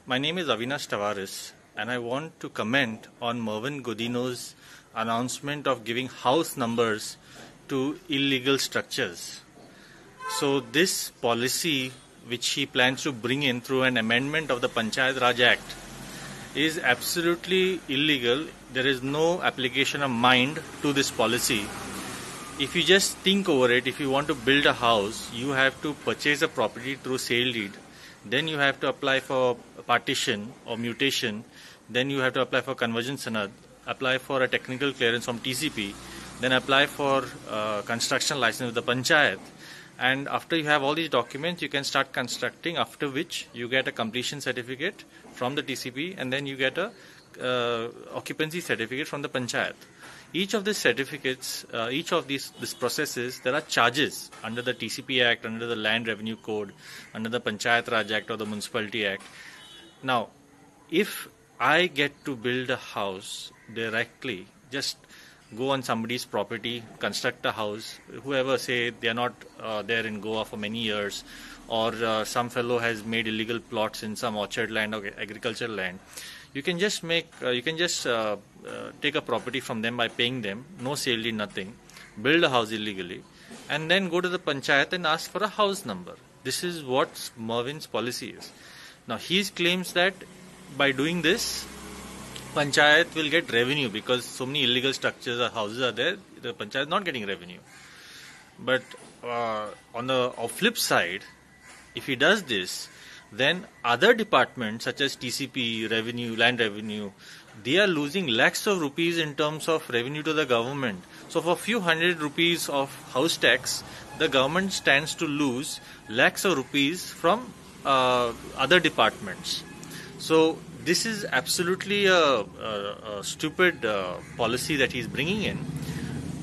My name is Avinash Tavares, and I want to comment on Mervyn Godino's announcement of giving house numbers to illegal structures. So this policy, which he plans to bring in through an amendment of the Panchayat Raj Act, is absolutely illegal. There is no application of mind to this policy. If you just think over it, if you want to build a house, you have to purchase a property through sale deed. Then you have to apply for partition or mutation. Then you have to apply for conversion sanad, apply for a technical clearance from TCP, then apply for construction license with the panchayat. And after you have all these documents, you can start constructing, after which you get a completion certificate from the TCP, and then you get a occupancy certificate from the panchayat. Each of these certificates, each of these processes, there are charges under the TCP Act, under the Land Revenue Code, under the Panchayat Raj Act or the Municipality Act. Now, if I get to build a house directly, just go on somebody's property, construct a house, whoever say they are not there in Goa for many years, or some fellow has made illegal plots in some orchard land or agricultural land, you can just take a property from them by paying them, no sale deed, nothing, build a house illegally, and then go to the panchayat and ask for a house number. This is what Mervyn's policy is. Now he claims that by doing this, panchayat will get revenue because so many illegal structures or houses are there, the panchayat is not getting revenue. But on the flip side, if he does this, then other departments such as TCP, revenue, land revenue, they are losing lakhs of rupees in terms of revenue to the government. So for a few hundred rupees of house tax, the government stands to lose lakhs of rupees from other departments. So this is absolutely a stupid policy that he's bringing in.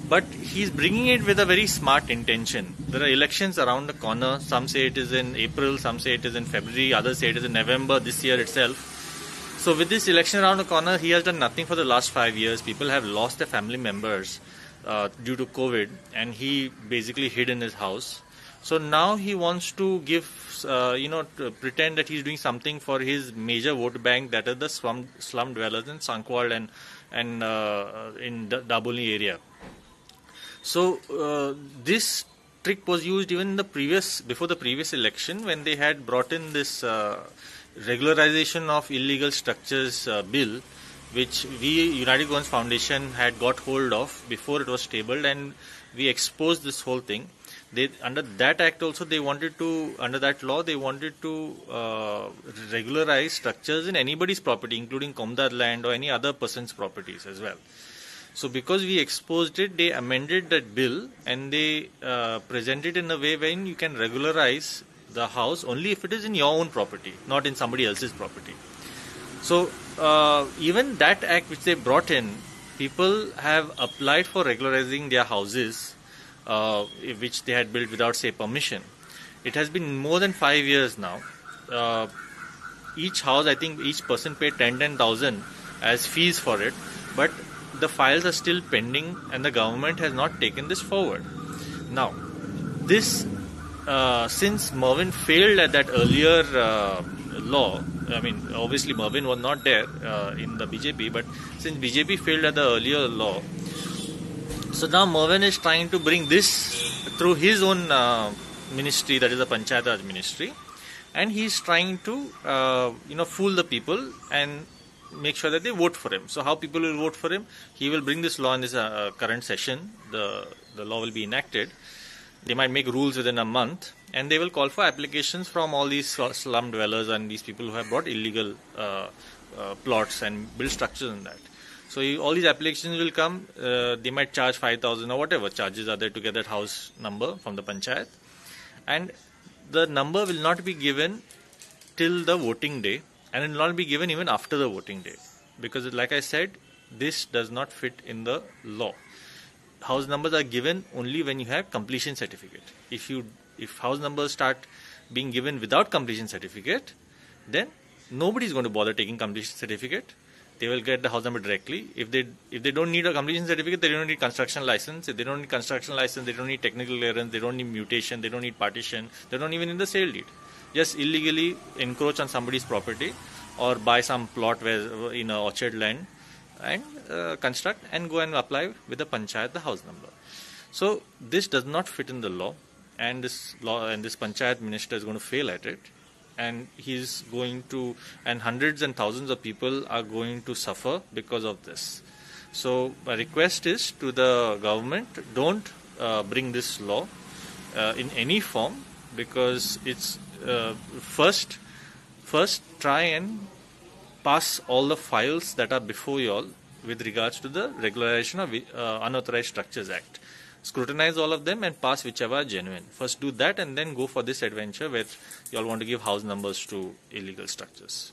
But he's bringing it with a very smart intention. There are elections around the corner. Some say it is in April, some say it is in February, others say it is in November this year itself. So with this election around the corner, he has done nothing for the last 5 years. People have lost their family members due to COVID, and he basically hid in his house. So now he wants to give, to pretend that he's doing something for his major vote bank, that is the slum dwellers in Sankwal and in the Daboli area. So this trick was used even in before the previous election, when they had brought in this regularization of illegal structures bill, which we, United Goans Foundation, had got hold of before it was tabled, and we exposed this whole thing. Under that act also, under that law, they wanted to regularize structures in anybody's property, including Komdar land or any other person's properties as well. So because we exposed it, they amended that bill and they presented it in a way when you can regularize the house only if it is in your own property, not in somebody else's property. So even that act which they brought in, people have applied for regularizing their houses, which they had built without, say, permission. It has been more than 5 years now. Each house, I think each person paid 10,000 as fees for it, but the files are still pending and the government has not taken this forward. Now, this, since Mervyn failed at that earlier law, I mean, obviously Mervyn was not there in the BJP, but since BJP failed at the earlier law, so now Mervyn is trying to bring this through his own ministry, that is the Panchayat Raj ministry, and he's trying to, fool the people and make sure that they vote for him. So how people will vote for him? He will bring this law in this current session. The law will be enacted. They might make rules within a month, and they will call for applications from all these slum dwellers and these people who have brought illegal plots and build structures in that. So all these applications will come. They might charge 5,000 or whatever charges are there to get that house number from the panchayat, and the number will not be given till the voting day. And it will not be given even after the voting day. Because like I said, this does not fit in the law. House numbers are given only when you have completion certificate. If house numbers start being given without completion certificate, then nobody is going to bother taking completion certificate. They will get the house number directly. If they don't need a completion certificate, they don't need construction license. If they don't need construction license, they don't need technical clearance, they don't need mutation, they don't need partition, they don't even need the sale deed. Just illegally encroach on somebody's property, or buy some plot where in a orchard land and construct and go and apply with the panchayat the house number. So this does not fit in the law, and this panchayat minister is going to fail at it, and he's going to, and hundreds and thousands of people are going to suffer because of this. So my request is to the government, don't bring this law in any form, because it's first try and pass all the files that are before you all with regards to the Regularization of Unauthorized Structures Act. Scrutinize all of them and pass whichever are genuine. First do that and then go for this adventure where you all want to give house numbers to illegal structures.